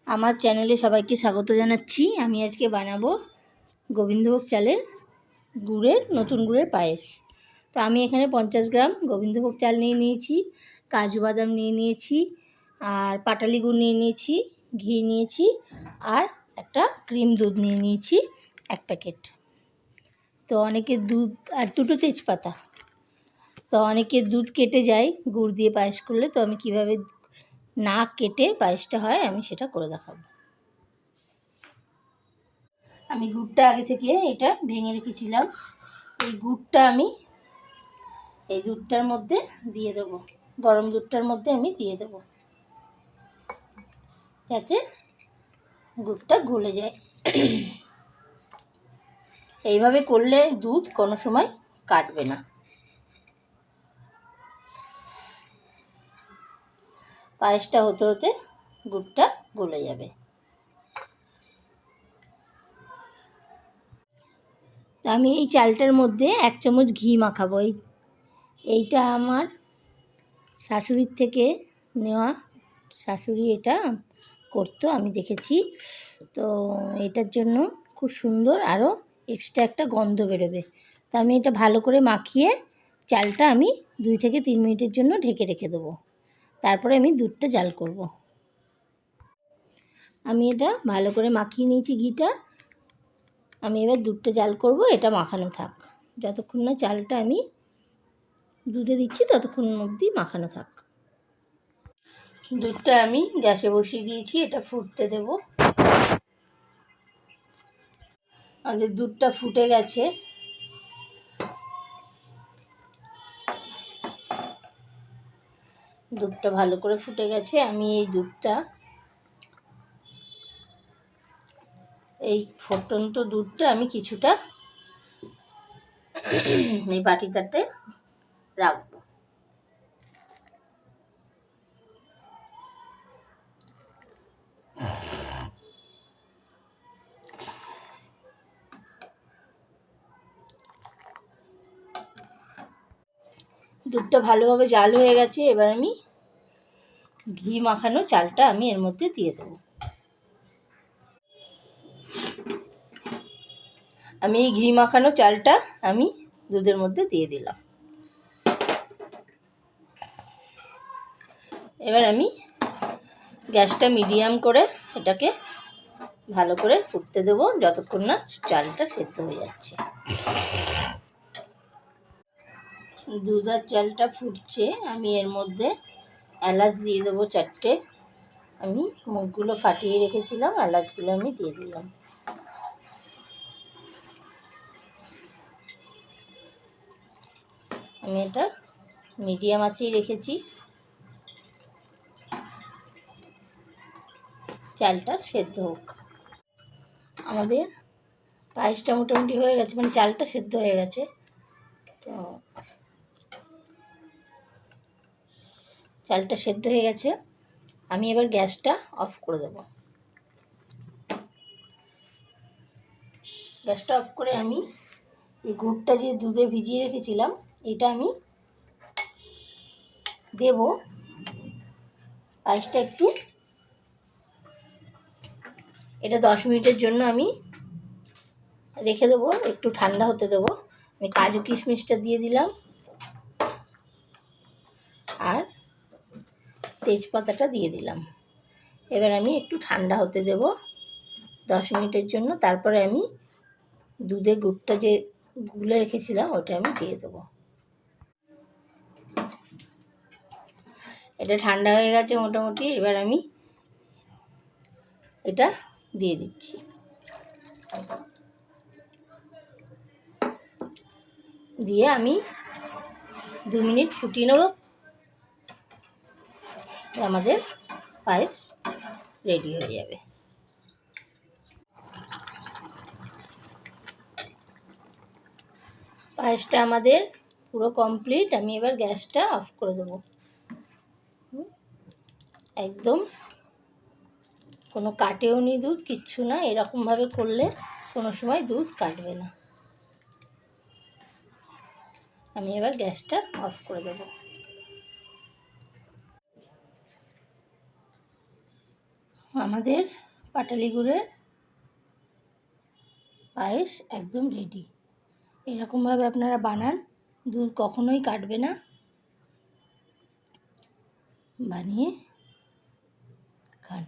আমার চ্যানেলে সবাইকে স্বাগত জানাচ্ছি। আমি আজকে বানাবো গোবিন্দভোগ চালের নতুন গুড়ের পায়েস। তো আমি এখানে 50 গ্রাম গোবিন্দভোগ চাল নিয়ে নিয়েছি, কাজু বাদাম নিয়ে নিয়েছি, আর পাটালি গুড় নিয়ে নিয়েছি, ঘি নিয়েছি, আর একটা ক্রিম দুধ নিয়ে নিয়েছি 1 প্যাকেট। তো অনেকে দুধ আর 2টো তেজপাতা। তো অনেকে দুধ কেটে যায় গুড় দিয়ে পায়েস করলে, তো আমি কিভাবে না কেটে পায়েসটা হয় আমি সেটা করে দেখাবো। আমি গুড়টা আগে থেকে এটা ভেঙে রেখেছিলাম। এই গুড়টা আমি এই দুধটার মধ্যে দিয়ে দেবো, গরম দুধটার মধ্যে আমি দিয়ে দেবো, যাতে গুড়টা গলে যায়। এইভাবে করলে দুধ কোনো সময় কাটবে না। পায়েসটা হতে হতে গুড়টা গলে যাবে। আমি এই চালটার মধ্যে 1 চামচ ঘি মাখাবো। এইটা আমার শাশুড়ির থেকে নেওয়া, শাশুড়ি এটা করতো, আমি দেখেছি। তো এটার জন্য খুব সুন্দর আরও এক্সট্রা একটা গন্ধ বেরোবে। তো আমি এটা ভালো করে মাখিয়ে চালটা আমি 2 থেকে 3 মিনিটের জন্য ঢেকে রেখে দেবো। তারপরে আমি দুধটা জাল করব। আমি এটা ভালো করে মাখিয়ে নিয়েছি ঘিটা। আমি এবার দুধটা জাল করব। এটা মাখানো থাক, যতক্ষণ না চালটা আমি দুধে দিচ্ছি ততক্ষণ অবধি মাখানো থাক। দুধটা আমি গ্যাসে বসিয়ে দিয়েছি, এটা ফুটতে দেব। আমাদের দুধটা ফুটে গেছে। দুধটা ভালো করে ফুটে গেছে। আমি এই দুধটা, এই ফুটন্ত দুধটা আমি কিছুটা এই বাটিটাতে রাখবো। দুধটা ভালোভাবে জাল হয়ে গেছে। এবার আমি ঘি মাখানো চালটা আমি এর মধ্যে দিয়ে দেবো। আমি এই ঘি মাখানো চালটা আমি দুধের মধ্যে দিয়ে দিলাম। এবার আমি গ্যাসটা মিডিয়াম করে এটাকে ভালো করে ফুটতে দেবো, যতক্ষণ না চালটা সেদ্ধ হয়ে যাচ্ছে। দুধ আর চালটা ফুটছে। আমি এর মধ্যে এলাচ দিয়ে দেবো 4টে। আমি মুখগুলো ফাটিয়ে রেখেছিলাম, এলাচগুলো আমি দিয়ে দিলাম। আমি এটা মিডিয়াম আঁচেই রেখেছি। চালটা সেদ্ধ হোক। আমাদের পায়েসটা মোটামুটি হয়ে গেছে, মানে চালটা সেদ্ধ হয়ে গেছে। তো চালটা সেদ্ধ হয়ে গেছে। আমি এবার গ্যাসটা অফ করে দেব। গ্যাসটা অফ করে আমি এই গুড়টা যে দুধে ভিজিয়ে রেখেছিলাম এটা আমি দেব। পায়েসটা একটু, এটা 10 মিনিটের জন্য আমি রেখে দেবো, একটু ঠান্ডা হতে দেবো। আমি কাজু কিশমিশটা দিয়ে দিলাম আর তেজপাতাটা দিয়ে দিলাম। এবার আমি একটু ঠান্ডা হতে দেব 10 মিনিটের জন্য। তারপরে আমি দুধে গুড়টা যে গুলে রেখেছিলাম ওটা আমি দিয়ে দেবো। এটা ঠান্ডা হয়ে গেছে মোটামুটি। এবার আমি এটা দিয়ে দিচ্ছি। দিয়ে আমি 2 মিনিট ফুটিয়ে নেব। আমাদের পায়েস রেডি হয়ে যাবে। পায়েসটা আমাদের পুরো কমপ্লিট। আমি এবার গ্যাসটা অফ করে দেবো। একদম কোনো কাটেও নি দুধ, কিচ্ছু না। এরকমভাবে করলে কোনো সময় দুধ কাটবে না। আমি এবার গ্যাসটা অফ করে দেবো। আমাদের পাটালি গুড়ের পায়েস একদম রেডি। এরকমভাবে আপনারা বানান, দুধ কখনোই কাটবে না, বানিয়ে খান।